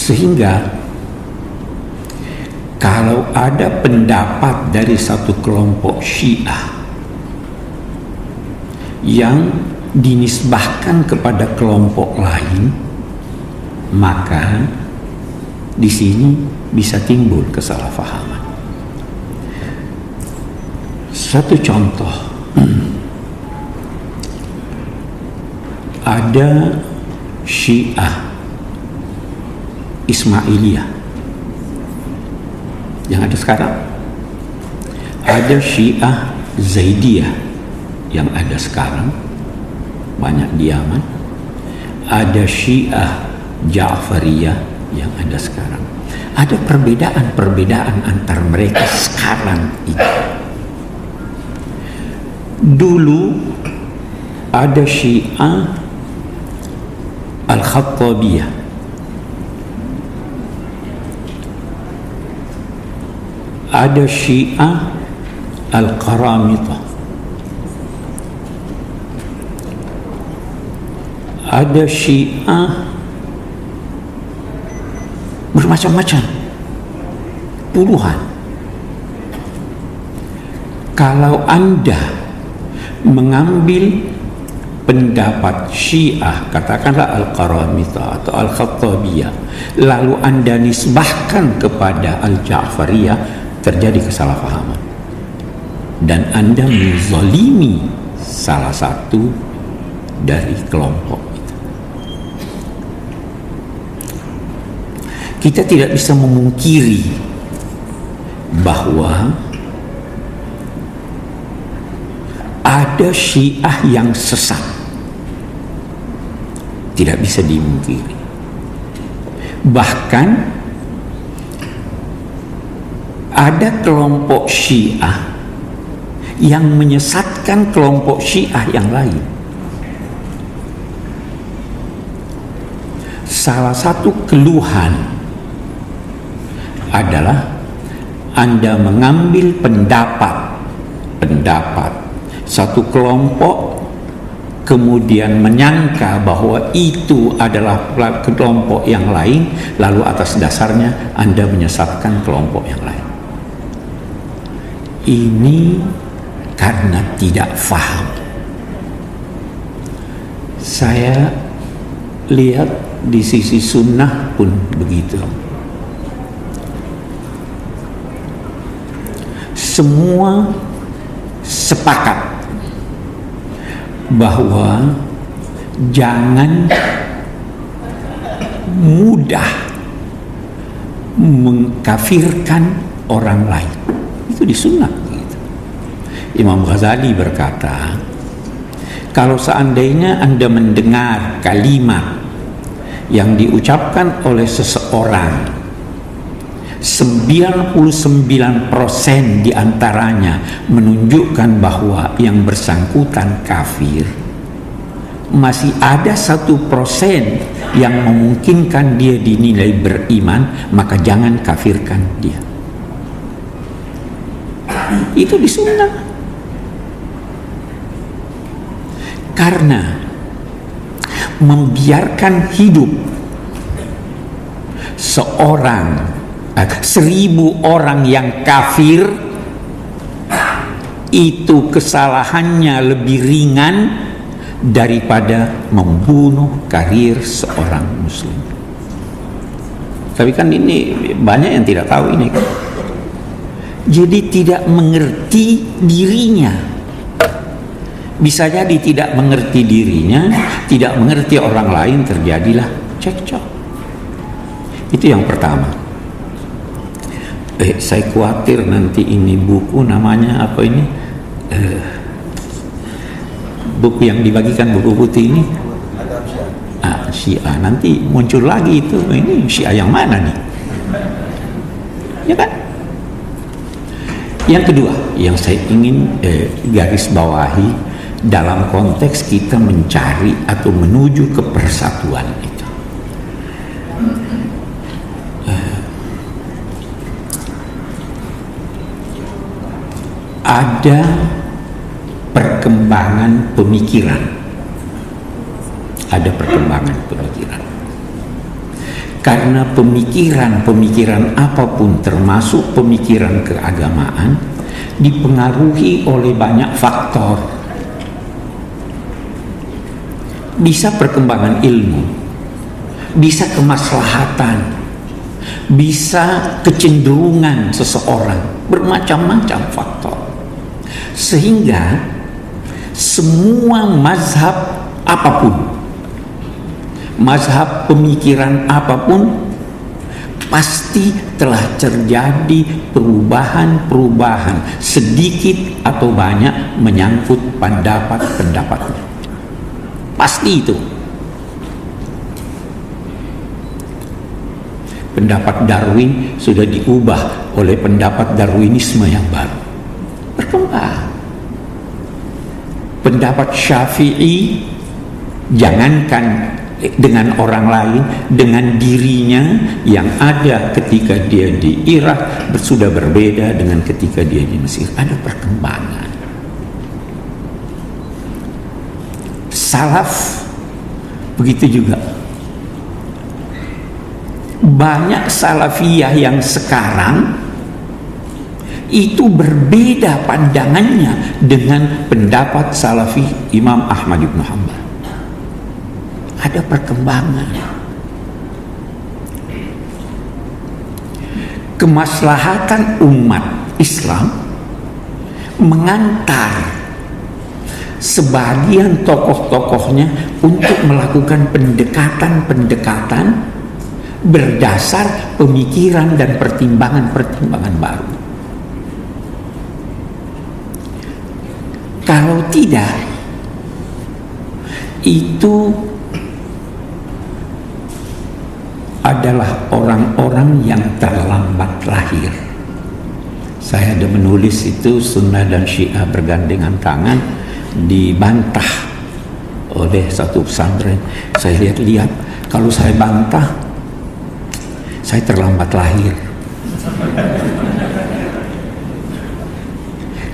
Sehingga kalau ada pendapat dari satu kelompok Syiah yang dinisbahkan kepada kelompok lain, maka di sini bisa timbul kesalahpahaman. Satu contoh, ada Syiah Ismailiyah yang ada sekarang, ada Syiah Zaidiyah yang ada sekarang, banyak di Yaman, ada Syiah Ja'fariyah yang ada sekarang. Ada perbedaan-perbedaan antar mereka sekarang itu. Dulu ada Syiah Al-Khattabiyah, ada Syiah Al-Qaramitah, ada Syiah bermacam-macam, puluhan. Kalau Anda mengambil pendapat Syiah, katakanlah Al-Qaramitah atau Al-Khattabiyah, lalu Anda nisbahkan kepada Al-Ja'fariyah, terjadi kesalahpahaman dan Anda menzalimi salah satu dari kelompok itu. Kita tidak bisa memungkiri bahwa ada Syiah yang sesat, tidak bisa dimungkiri. Bahkan ada kelompok Syiah yang menyesatkan kelompok Syiah yang lain. Salah satu keluhan adalah Anda mengambil pendapat satu kelompok, kemudian menyangka bahwa itu adalah kelompok yang lain, lalu atas dasarnya Anda menyesatkan kelompok yang lain. Ini karena tidak faham. Saya lihat di sisi sunnah pun begitu. Semua sepakat bahwa jangan mudah mengkafirkan orang lain. Itu di sunnah gitu. Imam Ghazali berkata, kalau seandainya Anda mendengar kalimat yang diucapkan oleh seseorang, 99% diantaranya menunjukkan bahwa yang bersangkutan kafir, masih ada 1% yang memungkinkan dia dinilai beriman, maka jangan kafirkan dia. Itu di sunnah. Karena membiarkan hidup seorang 1000 orang yang kafir itu kesalahannya lebih ringan daripada membunuh karir seorang muslim. Tapi kan ini banyak yang tidak tahu ini kan. Jadi tidak mengerti dirinya. Bisa jadi tidak mengerti dirinya, tidak mengerti orang lain, terjadilah cekcok. Itu yang pertama. Saya khawatir nanti ini buku namanya apa ini? Buku yang dibagikan, buku putih ini. Syiah, nanti muncul lagi itu. Ini Syiah yang mana nih? Ya kan? Yang kedua yang saya ingin garis bawahi dalam konteks kita mencari atau menuju ke persatuan itu, ada perkembangan pemikiran. Karena pemikiran apapun termasuk pemikiran keagamaan dipengaruhi oleh banyak faktor. Bisa perkembangan ilmu, bisa kemaslahatan, bisa kecenderungan seseorang, bermacam-macam faktor. Sehingga semua mazhab apapun, mazhab pemikiran apapun, pasti telah terjadi perubahan-perubahan sedikit atau banyak menyangkut pendapat-pendapatnya. Pasti itu. Pendapat Darwin sudah diubah oleh pendapat Darwinisme yang baru. Berkembang. Pendapat Syafi'i, jangankan dengan orang lain, dengan dirinya yang ada ketika dia di Irak sudah berbeda dengan ketika dia di Mesir. Ada perkembangan. Salaf begitu juga. Banyak salafiyah yang sekarang itu berbeda pandangannya dengan pendapat salafi Imam Ahmad bin Hanbal. Ada perkembangan. Kemaslahatan umat Islam mengantar sebagian tokoh-tokohnya untuk melakukan pendekatan-pendekatan berdasar pemikiran dan pertimbangan-pertimbangan baru. Kalau tidak, itu adalah orang-orang yang terlambat lahir. Saya ada menulis itu, Sunnah dan Syiah bergandengan tangan, dibantah oleh satu pesantren. Saya lihat-lihat, kalau saya bantah, saya terlambat lahir.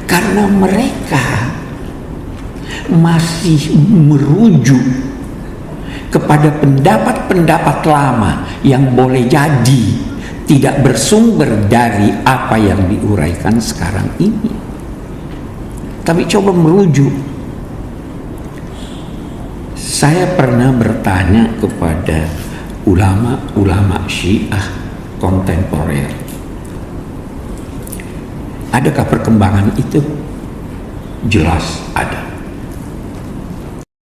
Karena mereka masih merujuk kepada pendapat-pendapat lama yang boleh jadi tidak bersumber dari apa yang diuraikan sekarang ini. Tapi coba merujuk. Saya pernah bertanya kepada ulama-ulama Syiah kontemporer, adakah perkembangan itu? Jelas ada.